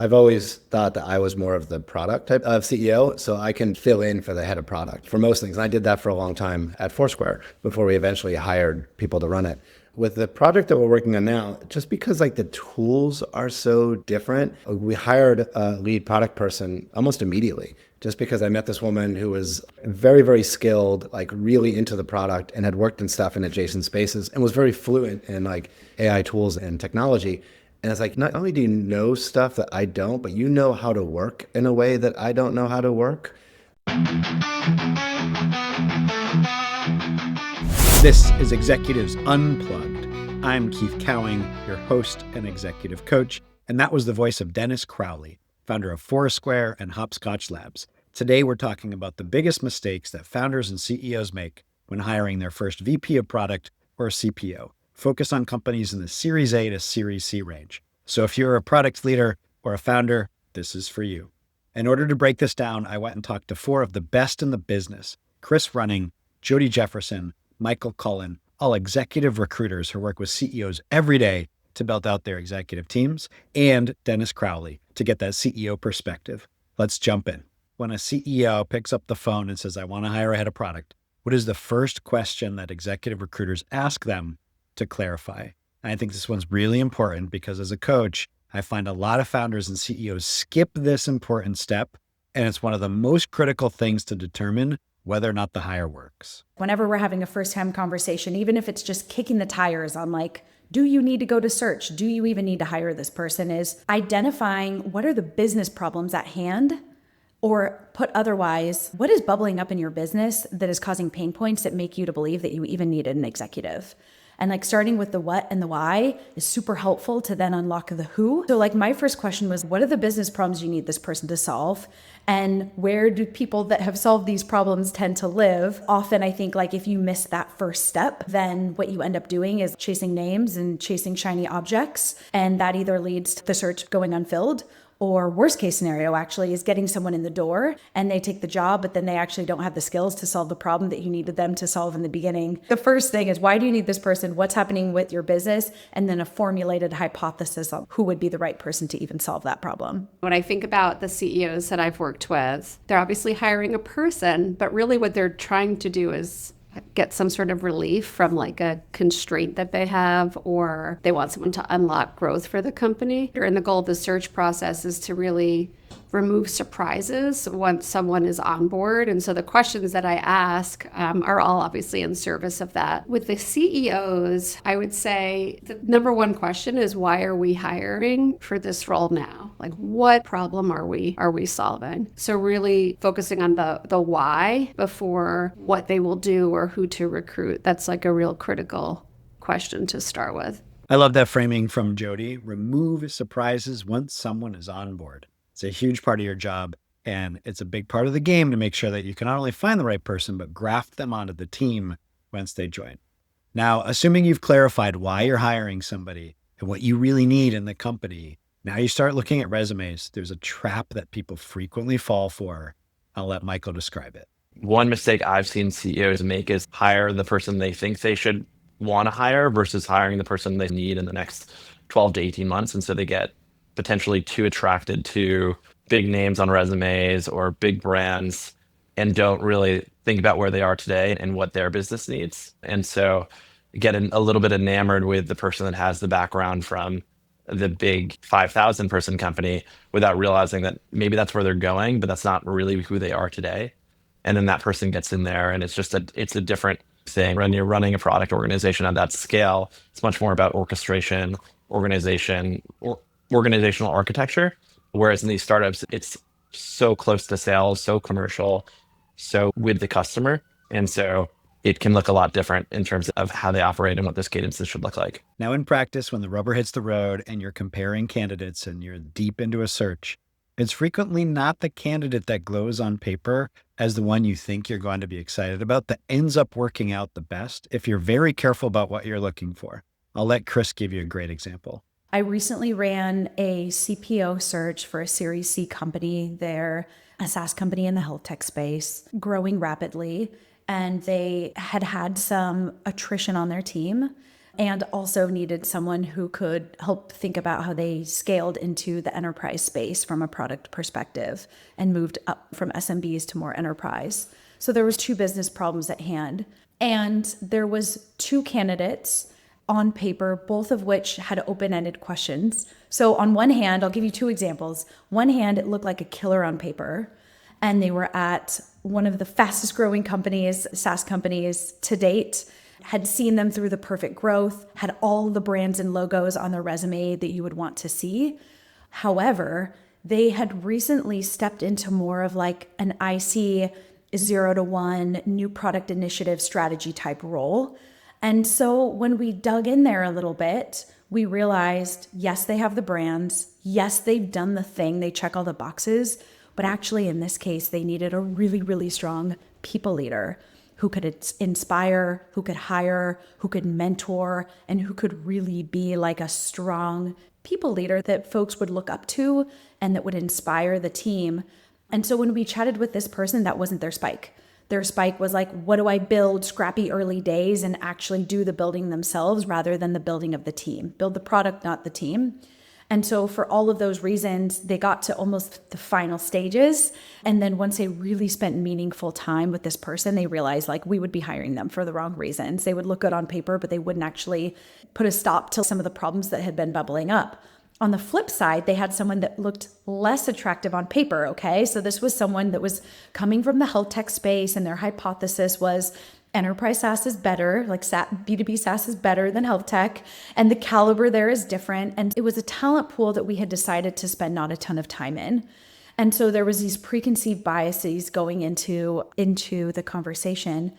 I've always thought that I was more of the product type of CEO, so I can fill in for the head of product for most things. And I did that for a long time at Foursquare before we eventually hired people to run it. With the project that we're working on now, just because like the tools are so different, we hired a lead product person almost immediately, just because I met this woman who was very, very skilled, like really into the product and had worked in stuff in adjacent spaces and was very fluent in like AI tools and technology. And it's like, not only do you know stuff that I don't, but you know how to work in a way that I don't know how to work. This is Executives Unplugged. I'm Keith Cowing, your host and executive coach, and that was the voice of Dennis Crowley, founder of Foursquare and Hopscotch Labs. Today, we're talking about the biggest mistakes that founders and CEOs make when hiring their first VP of product or CPO. Focus on companies in the Series A to Series C range. So if you're a product leader or a founder, this is for you. In order to break this down, I went and talked to four of the best in the business: Chris Running, Jodi Jefferson, Michael Cullen, all executive recruiters who work with CEOs every day to build out their executive teams, and Dennis Crowley to get that CEO perspective. Let's jump in. When a CEO picks up the phone and says, I want to hire a head of product, what is the first question that executive recruiters ask them to clarify? And I think this one's really important because as a coach, I find a lot of founders and CEOs skip this important step, and it's one of the most critical things to determine whether or not the hire works. Whenever we're having a first-time conversation, even if it's just kicking the tires on like, do you need to go to search? Do you even need to hire this person? Is identifying what are the business problems at hand, or put otherwise, what is bubbling up in your business that is causing pain points that make you to believe that you even needed an executive? And like starting with the what and the why is super helpful to then unlock the who. So like my first question was, what are the business problems you need this person to solve? And where do people that have solved these problems tend to live? Often I think like if you miss that first step, then what you end up doing is chasing names and chasing shiny objects. And that either leads to the search going unfilled, or worst case scenario actually is getting someone in the door and they take the job, but then they actually don't have the skills to solve the problem that you needed them to solve in the beginning. The first thing is, why do you need this person? What's happening with your business? And then a formulated hypothesis on who would be the right person to even solve that problem. When I think about the CEOs that I've worked with, they're obviously hiring a person, but really what they're trying to do is get some sort of relief from like a constraint that they have, or they want someone to unlock growth for the company. And the goal of the search process is to really remove surprises once someone is on board. And so the questions that I ask are all obviously in service of that. With the CEOs, I would say the number one question is, why are we hiring for this role now? Like, what problem are we solving? So really focusing on the why before what they will do or who to recruit. That's like a real critical question to start with. I love that framing from Jodi. Remove surprises once someone is on board. It's a huge part of your job, and it's a big part of the game to make sure that you can not only find the right person, but graft them onto the team once they join. Now, assuming you've clarified why you're hiring somebody and what you really need in the company, now you start looking at resumes. There's a trap that people frequently fall for. I'll let Michael describe it. One mistake I've seen CEOs make is hire the person they think they should want to hire versus hiring the person they need in the next 12 to 18 months. And so they get potentially too attracted to big names on resumes or big brands and don't really think about where they are today and what their business needs. And so get a little bit enamored with the person that has the background from the big 5,000 person company without realizing that maybe that's where they're going, but that's not really who they are today. And then that person gets in there and it's a different thing. When you're running a product organization at that scale, it's much more about orchestration, organizational architecture. Whereas in these startups, it's so close to sales, so commercial, so with the customer. And so it can look a lot different in terms of how they operate and what those cadences should look like. Now in practice, when the rubber hits the road and you're comparing candidates and you're deep into a search, it's frequently not the candidate that glows on paper as the one you think you're going to be excited about that ends up working out the best if you're very careful about what you're looking for. I'll let Chris give you a great example. I recently ran a CPO search for a Series C company. They're a SaaS company in the health tech space, growing rapidly, and they had some attrition on their team. and also needed someone who could help think about how they scaled into the enterprise space from a product perspective and moved up from SMBs to more enterprise. So there was 2 business problems at hand, and there was 2 candidates on paper, both of which had open-ended questions. So on one hand, I'll give you 2 examples. One hand, it looked like a killer on paper, and they were at one of the fastest growing companies, SaaS companies to date, had seen them through the perfect growth, had all the brands and logos on their resume that you would want to see. However, they had recently stepped into more of like an IC 0 to 1 new product initiative strategy type role. And so when we dug in there a little bit, we realized, yes, they have the brands. Yes, they've done the thing. They check all the boxes. But actually, in this case, they needed a really, really strong people leader who could inspire, who could hire, who could mentor, and who could really be like a strong people leader that folks would look up to and that would inspire the team. And so when we chatted with this person, that wasn't their spike. Their spike was like, what do I build, scrappy early days, and actually do the building themselves rather than the building of the team. Build the product, not the team. And so for all of those reasons, they got to almost the final stages. And then once they really spent meaningful time with this person, they realized like we would be hiring them for the wrong reasons. They would look good on paper, but they wouldn't actually put a stop to some of the problems that had been bubbling up. On the flip side, they had someone that looked less attractive on paper, okay? So this was someone that was coming from the health tech space, and their hypothesis was enterprise SaaS is better, like B2B SaaS is better than health tech, and the caliber there is different. And it was a talent pool that we had decided to spend not a ton of time in. And so there was these preconceived biases going into the conversation.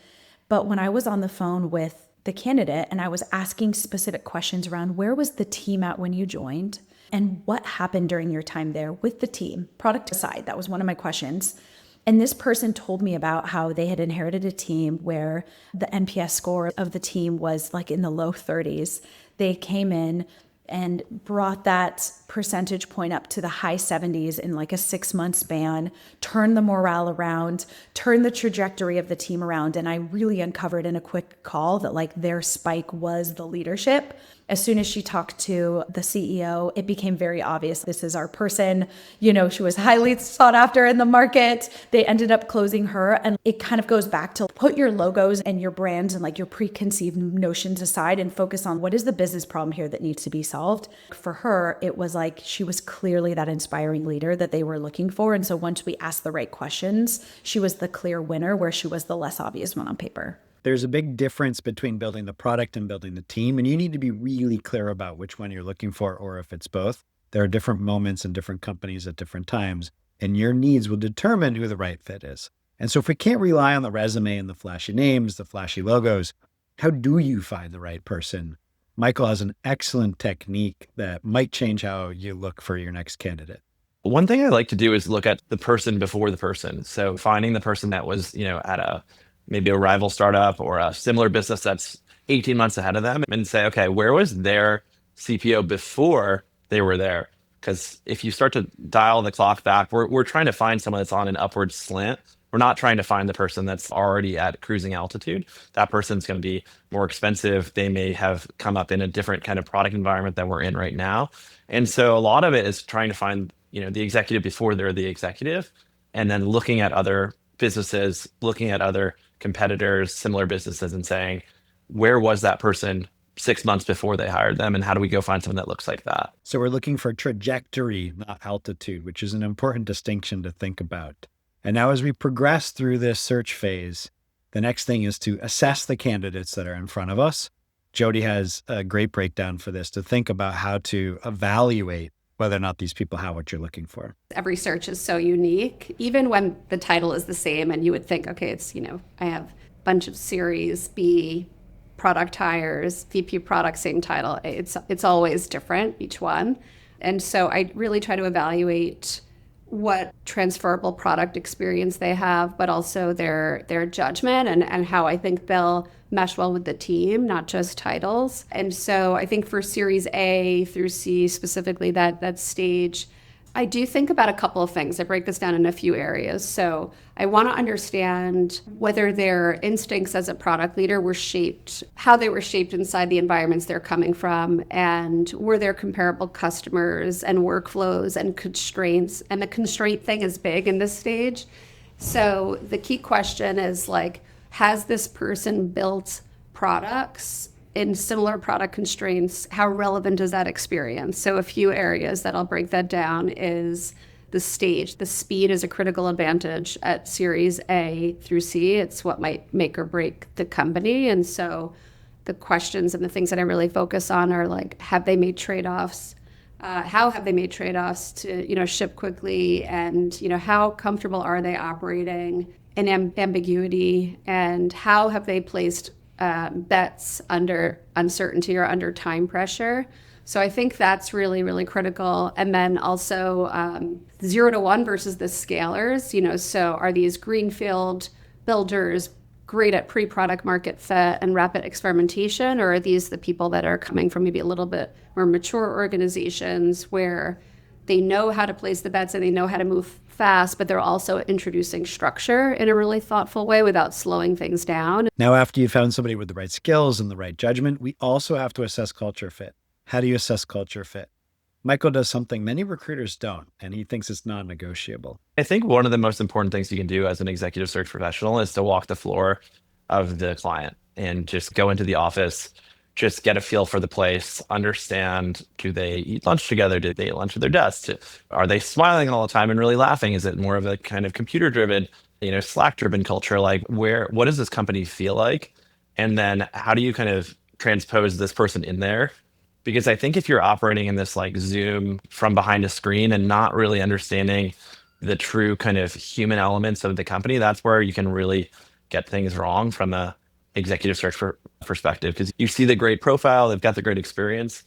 But when I was on the phone with the candidate and I was asking specific questions around where was the team at when you joined and what happened during your time there with the team, product aside, that was one of my questions. And this person told me about how they had inherited a team where the NPS score of the team was like in the low 30s. They came in and brought that percentage point up to the high 70s in like a 6-month span, turned the morale around, turned the trajectory of the team around. And I really uncovered in a quick call that like their spike was the leadership. As soon as she talked to the CEO, it became very obvious this is our person. You know, she was highly sought after in the market. They ended up closing her. And it kind of goes back to put your logos and your brands and like your preconceived notions aside and focus on what is the business problem here that needs to be solved. For her, it was like she was clearly that inspiring leader that they were looking for. And so once we asked the right questions, she was the clear winner where she was the less obvious one on paper. There's a big difference between building the product and building the team, and you need to be really clear about which one you're looking for or if it's both. There are different moments in different companies at different times, and your needs will determine who the right fit is. And so if we can't rely on the resume and the flashy names, the flashy logos, how do you find the right person? Michael has an excellent technique that might change how you look for your next candidate. One thing I like to do is look at the person before the person. So finding the person that was, at maybe a rival startup or a similar business that's 18 months ahead of them and say, okay, where was their CPO before they were there? Because if you start to dial the clock back, we're trying to find someone that's on an upward slant. We're not trying to find the person that's already at cruising altitude. That person's going to be more expensive. They may have come up in a different kind of product environment that we're in right now. And so a lot of it is trying to find, the executive before they're the executive, and then looking at other businesses, looking at other competitors, similar businesses, and saying, where was that person 6 months before they hired them? And how do we go find someone that looks like that? So we're looking for trajectory, not altitude, which is an important distinction to think about. And now as we progress through this search phase, the next thing is to assess the candidates that are in front of us. Jodi has a great breakdown for this to think about how to evaluate whether or not these people have what you're looking for. Every search is so unique, even when the title is the same and you would think, okay, it's, I have a bunch of Series B product hires, VP product, same title. It's always different, each one. And so I really try to evaluate what transferable product experience they have, but also their judgment and how I think they'll mesh well with the team, not just titles. And so I think for Series A through C, specifically that stage, I do think about a couple of things. I break this down in a few areas. So I want to understand whether their instincts as a product leader were shaped, how they were shaped inside the environments they're coming from, and were there comparable customers and workflows and constraints. And the constraint thing is big in this stage. So the key question is like, has this person built products in similar product constraints? How relevant is that experience? So a few areas that I'll break that down is the stage. The speed is a critical advantage at Series A through C. It's what might make or break the company. And so the questions and the things that I really focus on are like, have they made trade-offs? How have they made trade-offs to, ship quickly? And, how comfortable are they operating in ambiguity? And how have they placed bets under uncertainty or under time pressure? So I think that's really, really critical. And then also 0 to 1 versus the scalers, so are these greenfield builders great at pre-product market fit and rapid experimentation, or are these the people that are coming from maybe a little bit more mature organizations where they know how to place the bets and they know how to move fast, but they're also introducing structure in a really thoughtful way without slowing things down? Now, after you found somebody with the right skills and the right judgment, we also have to assess culture fit. How do you assess culture fit? Michael does something many recruiters don't, and he thinks it's non-negotiable. I think one of the most important things you can do as an executive search professional is to walk the floor of the client and just go into the office, just get a feel for the place, understand, do they eat lunch together? Do they eat lunch at their desk? Are they smiling all the time and really laughing? Is it more of a kind of computer-driven, Slack-driven culture? Like what does this company feel like? And then how do you kind of transpose this person in there? Because I think if you're operating in this like Zoom from behind a screen and not really understanding the true kind of human elements of the company, that's where you can really get things wrong from a executive search perspective. Because you see the great profile, they've got the great experience,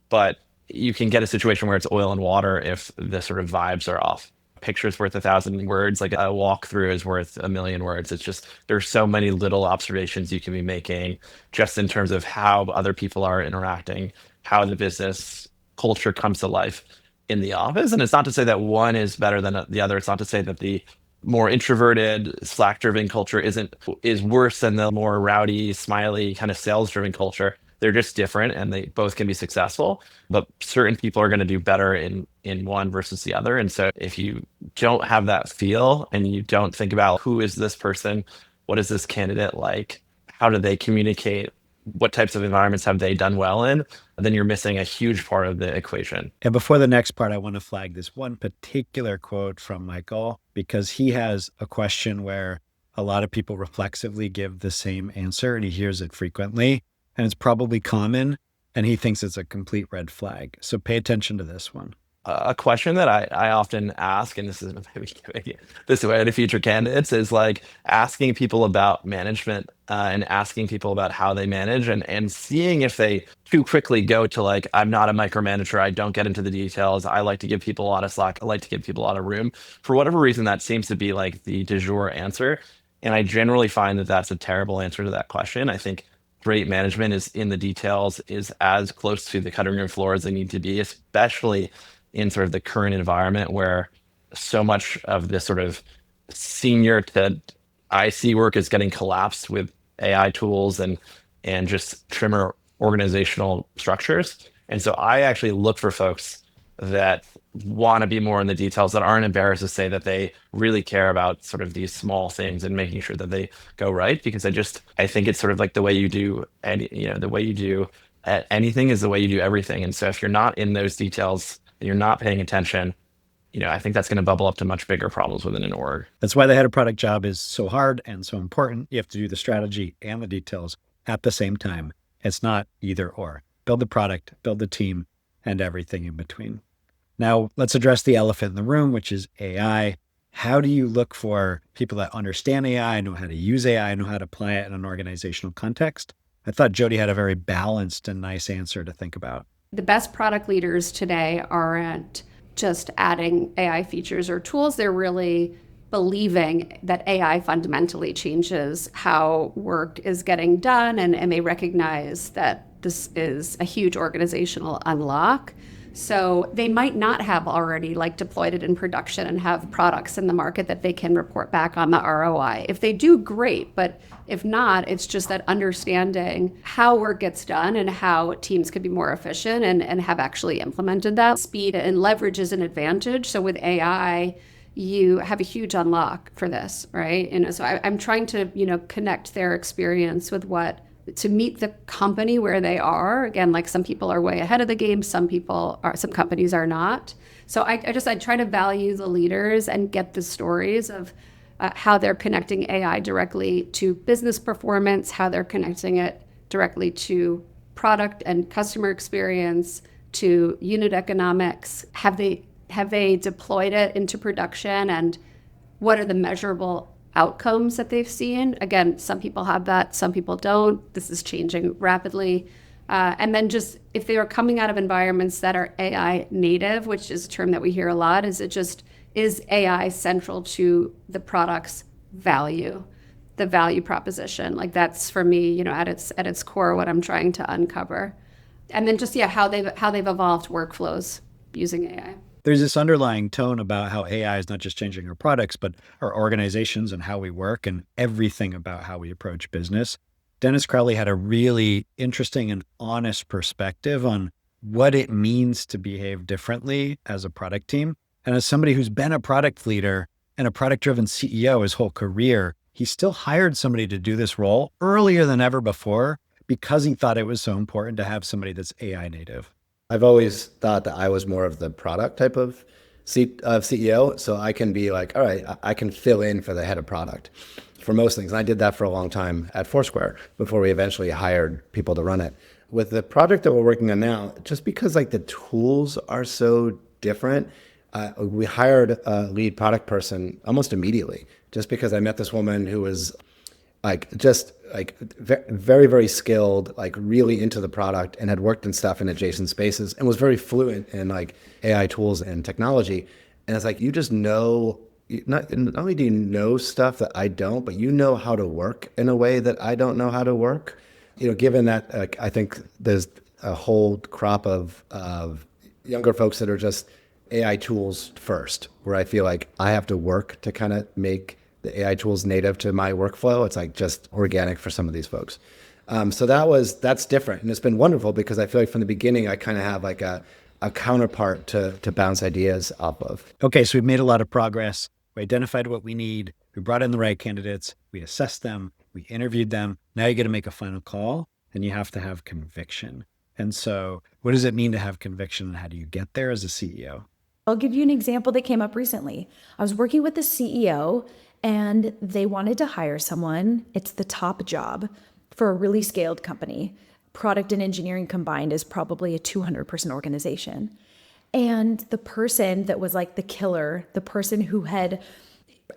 but you can get a situation where it's oil and water if the sort of vibes are off. Picture's worth 1,000 words, like a walkthrough is worth 1,000,000 words. It's just, there's so many little observations you can be making just in terms of how other people are interacting, how the business culture comes to life in the office. And it's not to say that one is better than the other. It's not to say that the more introverted, Slack-driven culture is worse than the more rowdy, smiley, kind of sales-driven culture. They're just different, and they both can be successful. But certain people are going to do better in one versus the other. And so if you don't have that feel and you don't think about who is this person, what is this candidate like, how do they communicate, what types of environments have they done well in, then you're missing a huge part of the equation. And before the next part, I want to flag this one particular quote from Michael, because he has a question where a lot of people reflexively give the same answer, and he hears it frequently, and it's probably common, and he thinks it's a complete red flag. So pay attention to this one. A question that I often ask, and this is maybe this way to future candidates, is like asking people about management and asking people about how they manage and seeing if they too quickly go to like, I'm not a micromanager, I don't get into the details, I like to give people a lot of slack, I like to give people a lot of room. For whatever reason, that seems to be like the du jour answer. And I generally find that that's a terrible answer to that question. I think great management is in the details, is as close to the cutting room floor as they need to be, especially in sort of the current environment where so much of this sort of senior to IC work is getting collapsed with AI tools and just trimmer organizational structures. And so I actually look for folks that want to be more in the details, that aren't embarrassed to say that they really care about sort of these small things and making sure that they go right. Because I think it's sort of like the way you do the way you do anything is the way you do everything. And so if you're not in those details, you're not paying attention, I think that's going to bubble up to much bigger problems within an org. That's why the head of product job is so hard and so important. You have to do the strategy and the details at the same time. It's not either or. Build the product, build the team, and everything in between. Now, let's address the elephant in the room, which is AI. How do you look for people that understand AI, know how to use AI, know how to apply it in an organizational context? I thought Jodi had a very balanced and nice answer to think about. The best product leaders today aren't just adding AI features or tools. They're really believing that AI fundamentally changes how work is getting done, and they recognize that this is a huge organizational unlock. So they might not have already like deployed it in production and have products in the market that they can report back on the ROI. If they do, great. But if not, it's just that understanding how work gets done and how teams could be more efficient and have actually implemented that. Speed and leverage is an advantage. So with AI, you have a huge unlock for this, right? And so I'm trying to, connect their experience with to meet the company where they are. Again, like some people are way ahead of the game, some companies are not. So I try to value the leaders and get the stories of how they're connecting AI directly to business performance, how they're connecting it directly to product and customer experience, to unit economics. Have they deployed it into production, and what are the measurable outcomes that they've seen? Again, some people have that, some people don't. This is changing rapidly. And then just if they are coming out of environments that are AI native, which is a term that we hear a lot, is AI central to the product's value, the value proposition? Like that's for me, at its core, what I'm trying to uncover. And then just how they've evolved workflows using AI. There's this underlying tone about how AI is not just changing our products, but our organizations and how we work and everything about how we approach business. Dennis Crowley had a really interesting and honest perspective on what it means to behave differently as a product team. And as somebody who's been a product leader and a product-driven CEO his whole career, he still hired somebody to do this role earlier than ever before because he thought it was so important to have somebody that's AI native. I've always thought that I was more of the product type of CEO. So I can be like, all right, I can fill in for the head of product for most things. And I did that for a long time at Foursquare before we eventually hired people to run it. With the project that we're working on now, just because like the tools are so different, we hired a lead product person almost immediately, just because I met this woman who was very, very skilled, like really into the product, and had worked in stuff in adjacent spaces and was very fluent in like AI tools and technology. And it's like, you just know, not only do you know stuff that I don't, but you know how to work in a way that I don't know how to work. Given that I think there's a whole crop of younger folks that are just AI tools first, where I feel like I have to work to kind of make the AI tools native to my workflow. It's like just organic for some of these folks. So that's different. And it's been wonderful because I feel like from the beginning, I kind of have like a counterpart to bounce ideas off of. Okay, so we've made a lot of progress. We identified what we need. We brought in the right candidates. We assessed them. We interviewed them. Now you get to make a final call, and you have to have conviction. And so what does it mean to have conviction, and how do you get there as a CEO? I'll give you an example that came up recently. I was working with the CEO, and they wanted to hire someone. It's the top job for a really scaled company. Product and engineering combined is probably a 200-person organization. And the person that was like the killer, the person who had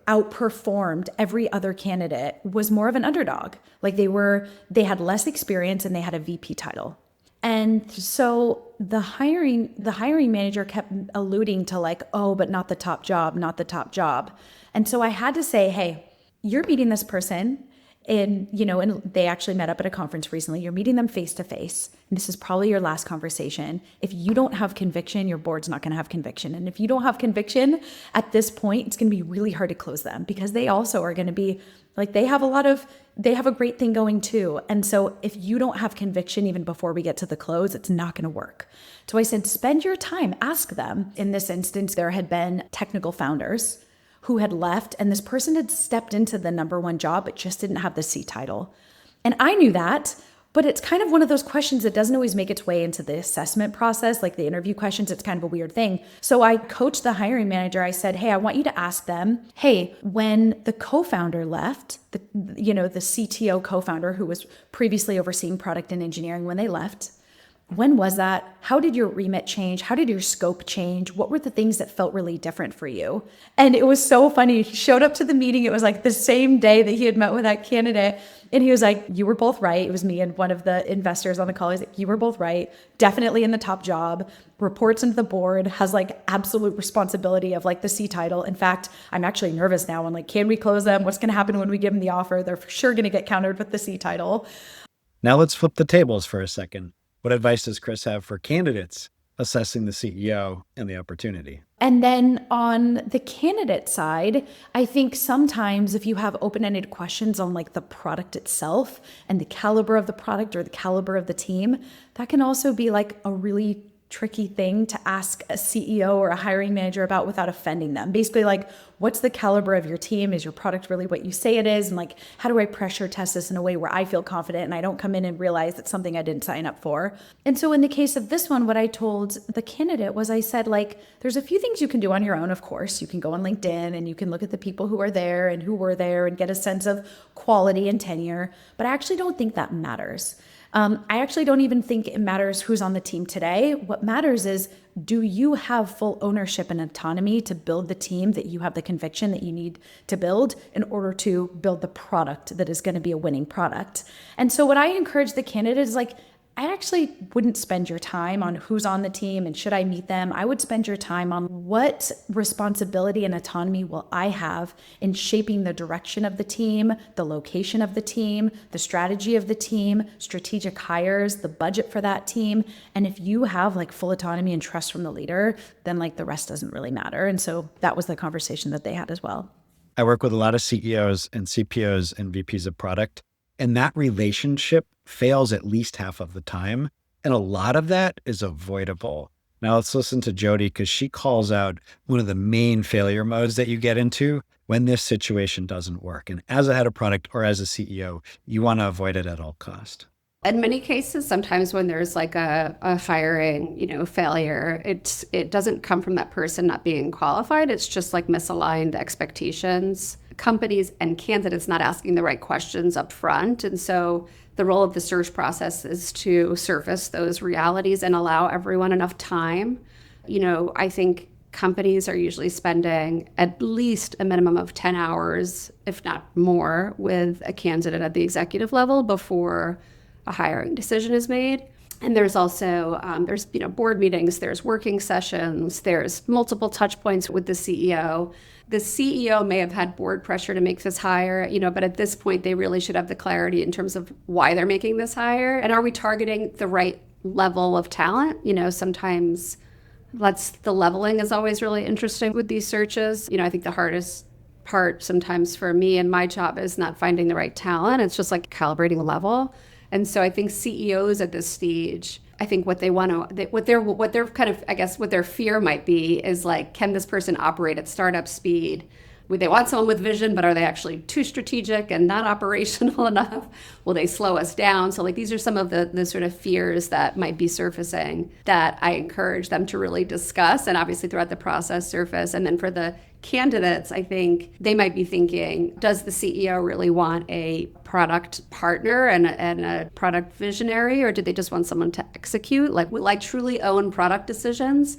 outperformed every other candidate, was more of an underdog. Like they had less experience and they had a VP title. And so the hiring manager kept alluding to like, oh, but not the top job, not the top job. And so I had to say, hey, you're meeting this person, and they actually met up at a conference recently. You're meeting them face to face. This is probably your last conversation. If you don't have conviction, your board's not going to have conviction. And if you don't have conviction at this point, it's going to be really hard to close them, because they also are going to be like, they have a great thing going too. And so if you don't have conviction even before we get to the close, it's not going to work. So I said, spend your time, ask them. In this instance, there had been technical founders who had left, and this person had stepped into the number one job, but just didn't have the C title. And I knew that, but it's kind of one of those questions that doesn't always make its way into the assessment process, like the interview questions. It's kind of a weird thing. So I coached the hiring manager. I said, hey, I want you to ask them, hey, when the co-founder left, the CTO co-founder who was previously overseeing product and engineering, when they left, when was that? How did your remit change? How did your scope change? What were the things that felt really different for you? And it was so funny. He showed up to the meeting. It was like the same day that he had met with that candidate. And he was like, you were both right. It was me and one of the investors on the call. He's like, you were both right. Definitely in the top job. Reports into the board, has like absolute responsibility of like the C title. In fact, I'm actually nervous now. I'm like, can we close them? What's going to happen when we give them the offer? They're for sure going to get countered with the C title. Now let's flip the tables for a second. What advice does Chris have for candidates assessing the CEO and the opportunity. And then on the candidate side, I think sometimes if you have open-ended questions on like the product itself and the caliber of the product or the caliber of the team, that can also be like a really tricky thing to ask a CEO or a hiring manager about without offending them. Basically, like, what's the caliber of your team? Is your product really what you say it is? And like, how do I pressure test this in a way where I feel confident and I don't come in and realize it's something I didn't sign up for? And so in the case of this one, what I told the candidate was I said, like, there's a few things you can do on your own, of course. You can go on LinkedIn and you can look at the people who are there and who were there and get a sense of quality and tenure. But I actually don't think that matters. I actually don't even think it matters who's on the team today. What matters is, do you have full ownership and autonomy to build the team that you have the conviction that you need to build in order to build the product that is going to be a winning product? And so what I encourage the candidate is like, I actually wouldn't spend your time on who's on the team and should I meet them. I would spend your time on what responsibility and autonomy will I have in shaping the direction of the team, the location of the team, the strategy of the team, strategic hires, the budget for that team. And if you have like full autonomy and trust from the leader, then like the rest doesn't really matter. And so that was the conversation that they had as well. I work with a lot of CEOs and CPOs and VPs of product, and that relationship fails at least half of the time. And a lot of that is avoidable. Now let's listen to Jodi, because she calls out one of the main failure modes that you get into when this situation doesn't work. And as a head of product or as a CEO, you want to avoid it at all cost. In many cases, sometimes when there's like a hiring, failure, it doesn't come from that person not being qualified. It's just like misaligned expectations, companies and candidates not asking the right questions up front. And so the role of the search process is to surface those realities and allow everyone enough time. I think companies are usually spending at least a minimum of 10 hours, if not more, with a candidate at the executive level before a hiring decision is made. And there's also, there's board meetings, there's working sessions, there's multiple touch points with the CEO. The CEO may have had board pressure to make this hire, but at this point, they really should have the clarity in terms of why they're making this hire. And are we targeting the right level of talent? Sometimes the leveling is always really interesting with these searches. I think the hardest part sometimes for me and my job is not finding the right talent. It's just like calibrating the level. And so I think CEOs at this stage, I think what they want to, what their kind of, I guess, what their fear might be is like, can this person operate at startup speed? Would they want someone with vision, but are they actually too strategic and not operational enough? Will they slow us down? So like, these are some of the sort of fears that might be surfacing that I encourage them to really discuss and obviously throughout the process surface. And then for the candidates, I think they might be thinking, does the CEO really want a product partner and a product visionary, or do they just want someone to execute? Like, will I truly own product decisions?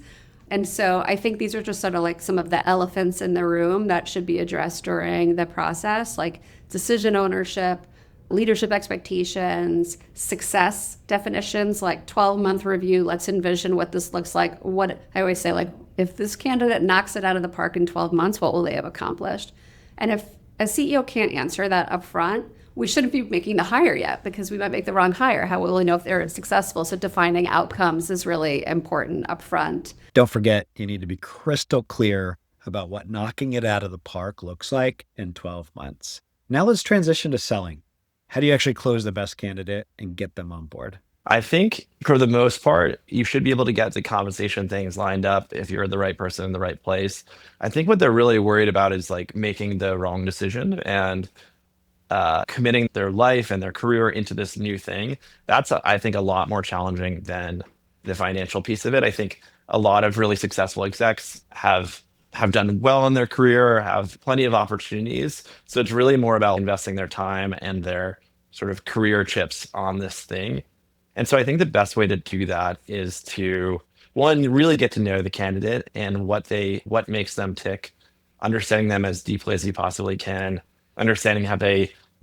And so I think these are just sort of like some of the elephants in the room that should be addressed during the process, like decision ownership, leadership expectations, success definitions, like 12-month review. Let's envision what this looks like. What I always say, like, if this candidate knocks it out of the park in 12 months, what will they have accomplished? And if a CEO can't answer that up front, we shouldn't be making the hire yet because we might make the wrong hire. How will we know if they're successful? So defining outcomes is really important up front. Don't forget, you need to be crystal clear about what knocking it out of the park looks like in 12 months. Now let's transition to selling. How do you actually close the best candidate and get them on board? I think for the most part, you should be able to get the compensation things lined up if you're the right person in the right place. I think what they're really worried about is like making the wrong decision and committing their life and their career into this new thing. That's, I think, a lot more challenging than the financial piece of it. I think a lot of really successful execs have done well in their career, have plenty of opportunities. So it's really more about investing their time and their sort of career chips on this thing. And so I think the best way to do that is to, one, really get to know the candidate and what makes them tick, understanding them as deeply as you possibly can, understanding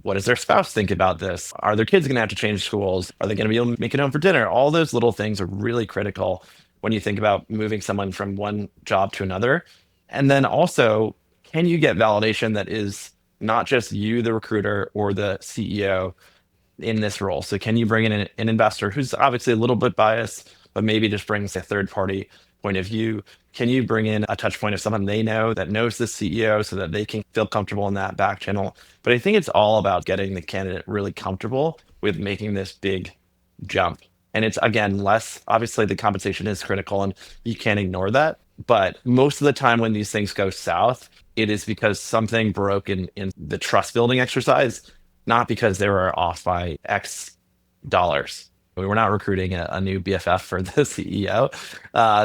what does their spouse think about this? Are their kids going to have to change schools? Are they going to be able to make it home for dinner? All those little things are really critical when you think about moving someone from one job to another. And then also, can you get validation that is not just you, the recruiter, or the CEO in this role? So can you bring in an investor who's obviously a little bit biased, but maybe just brings a third party point of view. Can you bring in a touch point of someone they know that knows the CEO so that they can feel comfortable in that back channel? But I think it's all about getting the candidate really comfortable with making this big jump. And it's, again, less, obviously the compensation is critical and you can't ignore that. But most of the time when these things go south, it is because something broke in the trust building exercise, not because they were off by X dollars. We were not recruiting a new BFF for the CEO.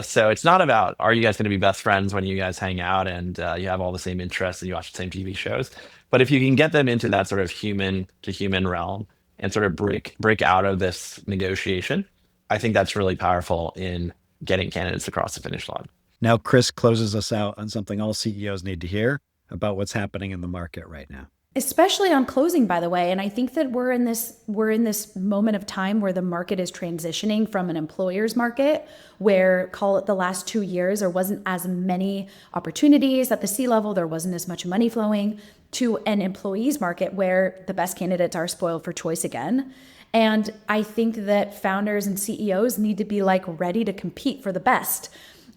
So it's not about, are you guys going to be best friends when you guys hang out and you have all the same interests and you watch the same TV shows? But if you can get them into that sort of human to human realm and sort of break out of this negotiation, I think that's really powerful in getting candidates across the finish line. Now, Chris closes us out on something all CEOs need to hear about what's happening in the market right now. Especially on closing, by the way. And I think that we're in this moment of time where the market is transitioning from an employer's market where, call it the last 2 years, there wasn't as many opportunities at the C-level, there wasn't as much money flowing, to an employee's market where the best candidates are spoiled for choice again. And I think that founders and CEOs need to be like ready to compete for the best.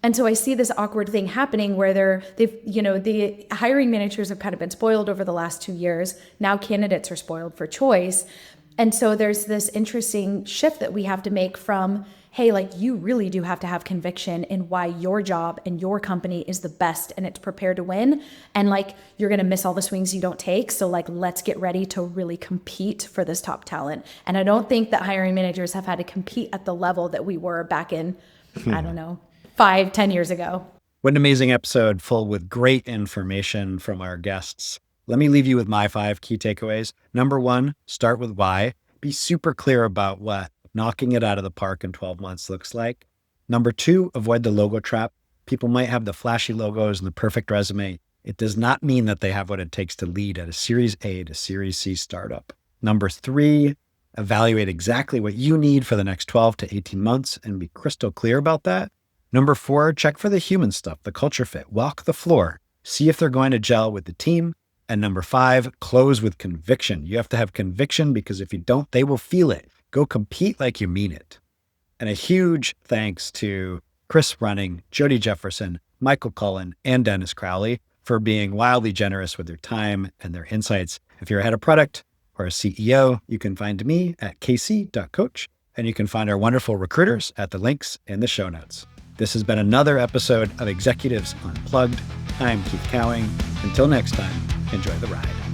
And so I see this awkward thing happening where the hiring managers have kind of been spoiled over the last 2 years. Now candidates are spoiled for choice. And so there's this interesting shift that we have to make from, hey, like you really do have to have conviction in why your job and your company is the best and it's prepared to win. And like, you're going to miss all the swings you don't take. So like, let's get ready to really compete for this top talent. And I don't think that hiring managers have had to compete at the level that we were back in, I don't know, 5-10 years ago. What an amazing episode full with great information from our guests. Let me leave you with my 5 key takeaways. Number 1, start with why. Be super clear about what knocking it out of the park in 12 months looks like. Number 2, avoid the logo trap. People might have the flashy logos and the perfect resume. It does not mean that they have what it takes to lead at a Series A to Series C startup. Number 3, evaluate exactly what you need for the next 12 to 18 months and be crystal clear about that. Number 4, check for the human stuff, the culture fit, walk the floor, see if they're going to gel with the team. And number 5, close with conviction. You have to have conviction because if you don't, they will feel it. Go compete like you mean it. And a huge thanks to Chris Running, Jodi Jefferson, Michael Cullen, and Dennis Crowley for being wildly generous with their time and their insights. If you're a head of product or a CEO, you can find me at kc.coach, and you can find our wonderful recruiters at the links in the show notes. This has been another episode of Executives Unplugged. I'm Keith Cowing. Until next time, enjoy the ride.